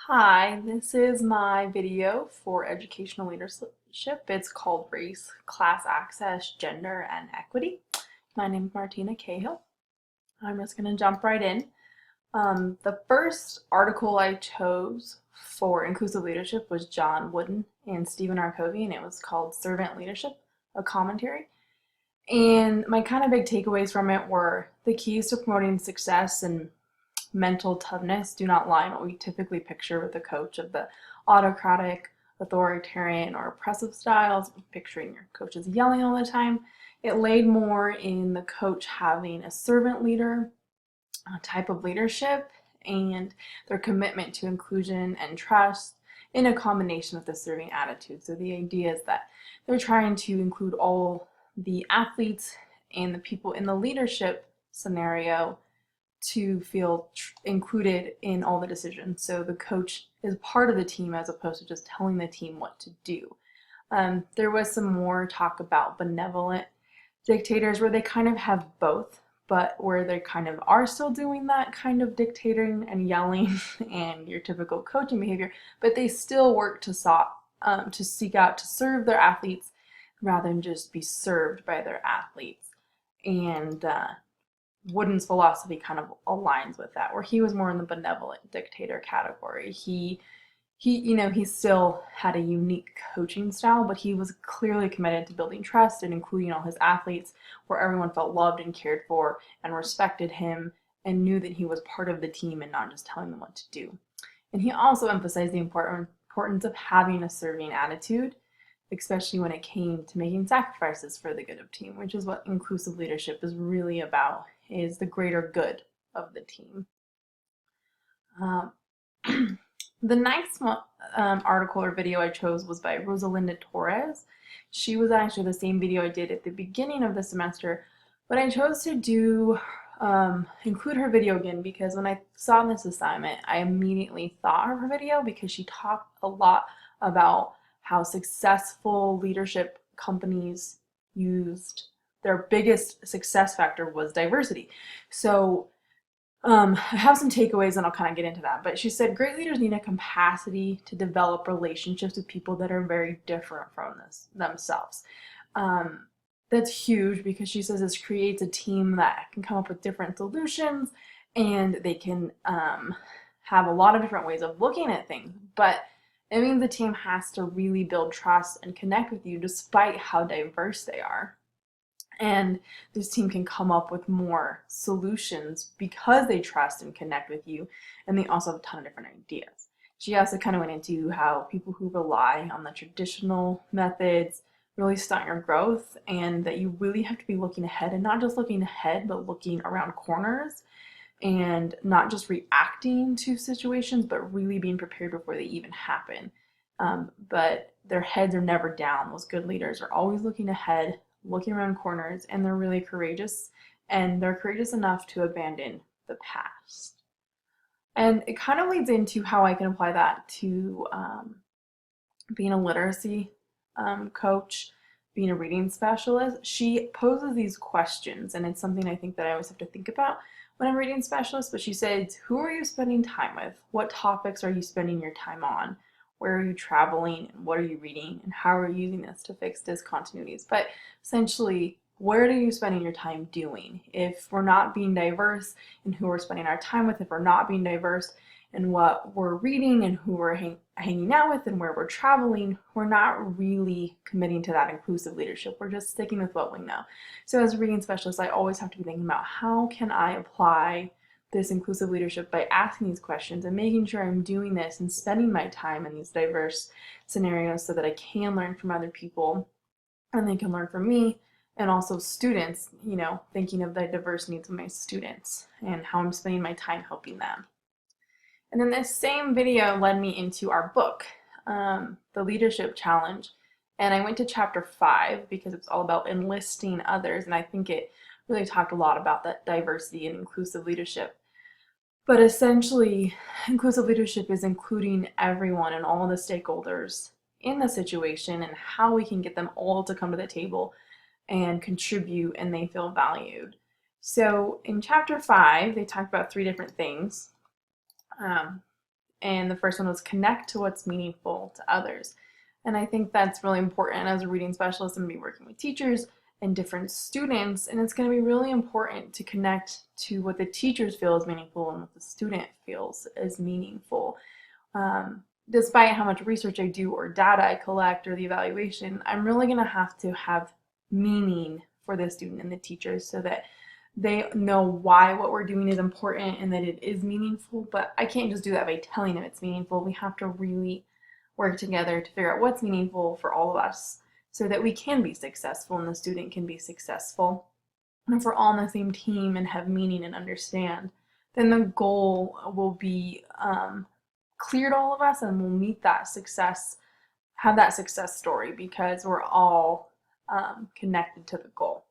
Hi, this is my video for educational leadership. It's called Race, Class Access, Gender, and Equity. My name is Martina Cahill. I'm just going to jump right in. The first article I chose for inclusive leadership was John Wooden and Stephen R. Covey, and it was called Servant Leadership, a Commentary. And my kind of big takeaways from it were the keys to promoting success and mental toughness do not lie in what we typically picture with a coach of the autocratic, authoritarian, or oppressive styles, picturing your coaches yelling all the time. It laid more in the coach having a servant leader type of leadership and their commitment to inclusion and trust in a combination with the serving attitude. So the idea is that they're trying to include all the athletes and the people in the leadership scenario to feel included in all the decisions. So the coach is part of the team as opposed to just telling the team what to do. There was some more talk about benevolent dictators where they kind of have both, but where they kind of are still doing that kind of dictating and yelling and your typical coaching behavior, but they still work to seek out to serve their athletes rather than just be served by their athletes. And Wooden's philosophy kind of aligns with that, where he was more in the benevolent dictator category. He still had a unique coaching style, but he was clearly committed to building trust and including all his athletes, where everyone felt loved and cared for and respected him and knew that he was part of the team and not just telling them what to do. And he also emphasized the importance of having a serving attitude, especially when it came to making sacrifices for the good of team, which is what inclusive leadership is really about, is the greater good of the team. The next article or video I chose was by Rosalinda Torres. She was actually the same video I did at the beginning of the semester, but I chose to include her video again because when I saw this assignment, I immediately thought of her video because she talked a lot about how successful leadership companies used their biggest success factor was diversity. So I have some takeaways and I'll kind of get into that. But she said great leaders need a capacity to develop relationships with people that are very different from themselves. That's huge because she says this creates a team that can come up with different solutions and they can have a lot of different ways of looking at things. But it means the team has to really build trust and connect with you despite how diverse they are. And this team can come up with more solutions because they trust and connect with you, and they also have a ton of different ideas. She also kind of went into how people who rely on the traditional methods really stunt your growth, and that you really have to be looking ahead, and not just looking ahead, but looking around corners, and not just reacting to situations, but really being prepared before they even happen. But their heads are never down. Those good leaders are always looking ahead, looking around corners, and they're really courageous, and they're courageous enough to abandon the past. And it kind of leads into how I can apply that to being a literacy coach, being a reading specialist. She poses these questions, and it's something I think that I always have to think about when I'm reading specialist, but she says, who are you spending time with? What topics are you spending your time on? Where are you traveling, and what are you reading, and how are you using this to fix discontinuities? But essentially, what are you spending your time doing? If we're not being diverse in who we're spending our time with, if we're not being diverse in what we're reading and who we're hanging out with and where we're traveling, we're not really committing to that inclusive leadership. We're just sticking with what we know. So as a reading specialist, I always have to be thinking about how can I apply this inclusive leadership by asking these questions and making sure I'm doing this and spending my time in these diverse scenarios so that I can learn from other people and they can learn from me. And also students, thinking of the diverse needs of my students and how I'm spending my time helping them. And then this same video led me into our book, The Leadership Challenge. And I went to chapter 5 because it's all about enlisting others. And I think it really talked a lot about that diversity and inclusive leadership. But essentially, inclusive leadership is including everyone and all the stakeholders in the situation and how we can get them all to come to the table and contribute and they feel valued. So in chapter 5, they talk about 3 different things. and the first one was connect to what's meaningful to others. And I think that's really important. As a reading specialist, I'm going to be working with teachers and different students, and it's going to be really important to connect to what the teachers feel is meaningful and what the student feels is meaningful. Despite how much research I do or data I collect or the evaluation, I'm really going to have meaning for the student and the teachers so that they know why what we're doing is important and that it is meaningful. But I can't just do that by telling them it's meaningful. We have to really work together to figure out what's meaningful for all of us so that we can be successful and the student can be successful. And if we're all on the same team and have meaning and understand, then the goal will be clear to all of us, and we'll meet that success, have that success story because we're all connected to the goal.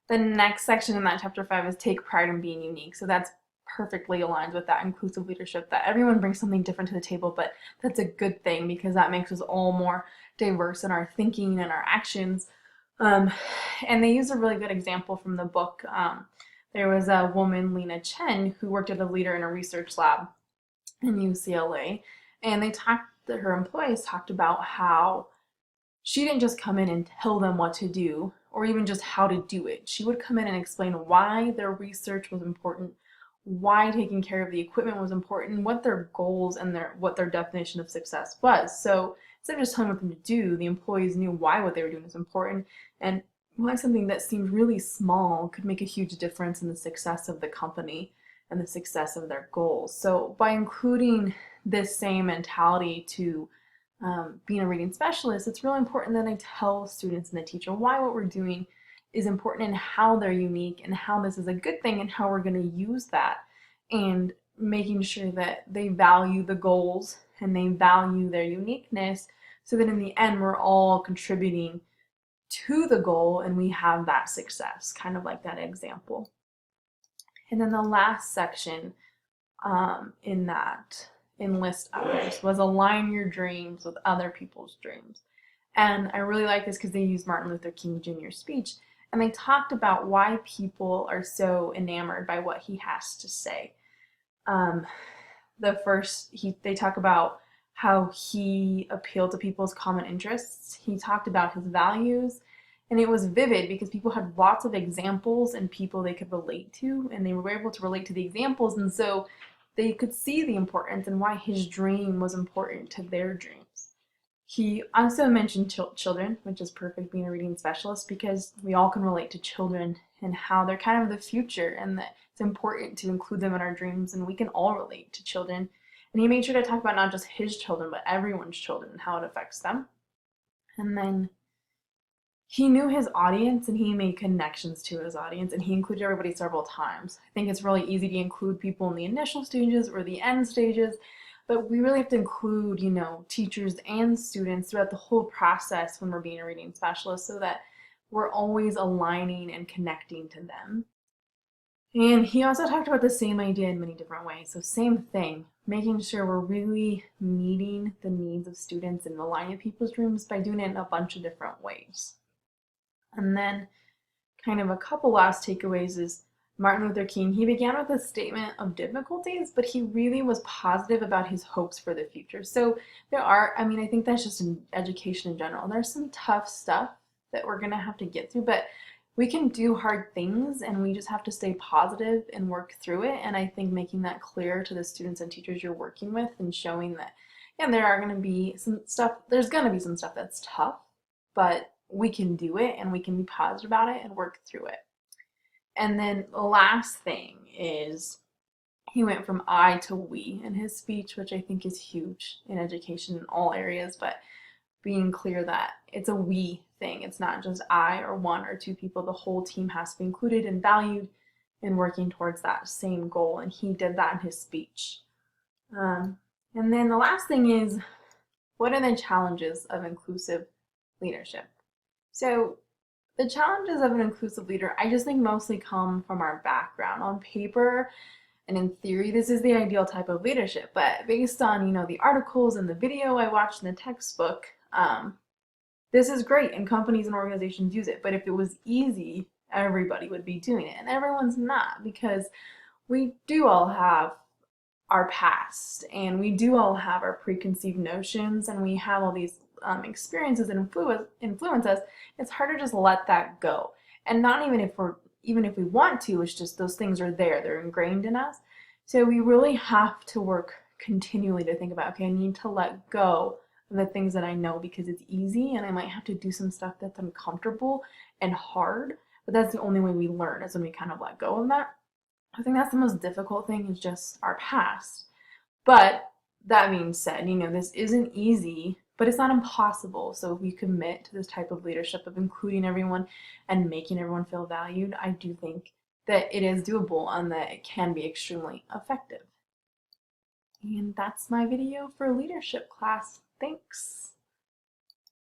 The next section in that chapter 5 is take pride in being unique. So that's perfectly aligned with that inclusive leadership, that everyone brings something different to the table, but that's a good thing because that makes us all more diverse in our thinking and our actions. And they use a really good example from the book. There was a woman, Lena Chen, who worked as a leader in a research lab in UCLA, and her employees talked about how she didn't just come in and tell them what to do or even just how to do it. She would come in and explain why their research was important, why taking care of the equipment was important, what their goals and what their definition of success was. So instead of just telling them what to do, the employees knew why what they were doing was important and why something that seemed really small could make a huge difference in the success of the company and the success of their goals. So by including this same mentality to being a reading specialist, it's really important that I tell students and the teacher why what we're doing is important and how they're unique and how this is a good thing and how we're going to use that, and making sure that they value the goals and they value their uniqueness so that in the end we're all contributing to the goal and we have that success, kind of like that example. And then the last section in Enlist Others was align your dreams with other people's dreams. And I really like this because they used Martin Luther King Jr.'s speech, and they talked about why people are so enamored by what he has to say. They talk about how he appealed to people's common interests. He talked about his values, and it was vivid because people had lots of examples and people they could relate to, and they were able to relate to the examples, and so they could see the importance and why his dream was important to their dreams. He also mentioned children, which is perfect being a reading specialist because we all can relate to children and how they're kind of the future and that it's important to include them in our dreams, and we can all relate to children. And he made sure to talk about not just his children, but everyone's children and how it affects them. And then he knew his audience and he made connections to his audience, and he included everybody several times. I think it's really easy to include people in the initial stages or the end stages, but we really have to include, teachers and students throughout the whole process when we're being a reading specialist so that we're always aligning and connecting to them. And he also talked about the same idea in many different ways. So same thing, making sure we're really meeting the needs of students and aligning people's dreams by doing it in a bunch of different ways. And then kind of a couple last takeaways is Martin Luther King, he began with a statement of difficulties, but he really was positive about his hopes for the future. So I think that's just in education in general. There's some tough stuff that we're going to have to get through, but we can do hard things and we just have to stay positive and work through it. And I think making that clear to the students and teachers you're working with and showing that, there's going to be some stuff that's tough, but we can do it and we can be positive about it and work through it. And then the last thing is he went from I to we in his speech, which I think is huge in education in all areas, but being clear that it's a we thing. It's not just I or one or two people. The whole team has to be included and valued in working towards that same goal, and he did that in his speech. And then the last thing is, what are the challenges of inclusive leadership? So the challenges of an inclusive leader, I just think mostly come from our background. On paper and in theory, this is the ideal type of leadership, but based on, the articles and the video I watched in the textbook, this is great and companies and organizations use it. But if it was easy, everybody would be doing it, and everyone's not, because we do all have our past, and we do all have our preconceived notions, and we have all these experiences that influence us. It's hard to just let that go, and not even if we want to. It's just those things are there; they're ingrained in us. So we really have to work continually to think about, okay, I need to let go of the things that I know because it's easy, and I might have to do some stuff that's uncomfortable and hard. But that's the only way we learn, is when we kind of let go of that. I think that's the most difficult thing, is just our past. But that being said, this isn't easy, but it's not impossible. So if we commit to this type of leadership of including everyone and making everyone feel valued, I do think that it is doable and that it can be extremely effective. And that's my video for leadership class. Thanks.